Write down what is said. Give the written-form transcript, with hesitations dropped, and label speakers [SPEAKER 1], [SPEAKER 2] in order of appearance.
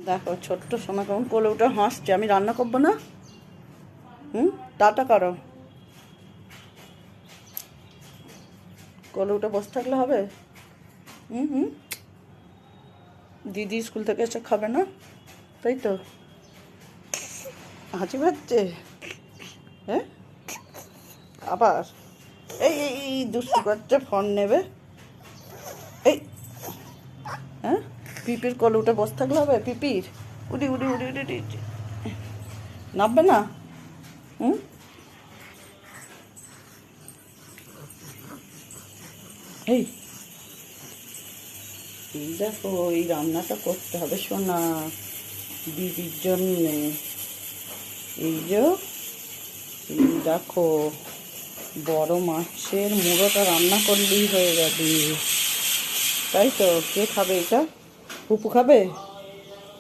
[SPEAKER 1] দেখো ছোট্ট সোনা কেমন কোলে উঠে হাসছে, আমি রান্না করবো না। টাটা করো। কোলে উঠে বসে থাকলে হবে? দিদি স্কুল থেকে এসে খাবে না, তাই তো? হাঁচি পাচ্ছে? হ্যাঁ, আবার এই এই দুষ্টু করছে, ফোন নেবে। এই হ্যাঁ, পিপির কোলে উঠে বসে থাকলে হবে? পিপির উডি উডি উডি উডি উডি নামবে না। হুম, এই এই দেখো, এই রান্নাটা করতে হবে সোনা দিদির জন্যে। এই যে এই দেখো, বড় মাছের মুড়োটা রান্না করলেই হয়ে যাবে, তাই তো? কে খাবে এটা? পুপু খাবে?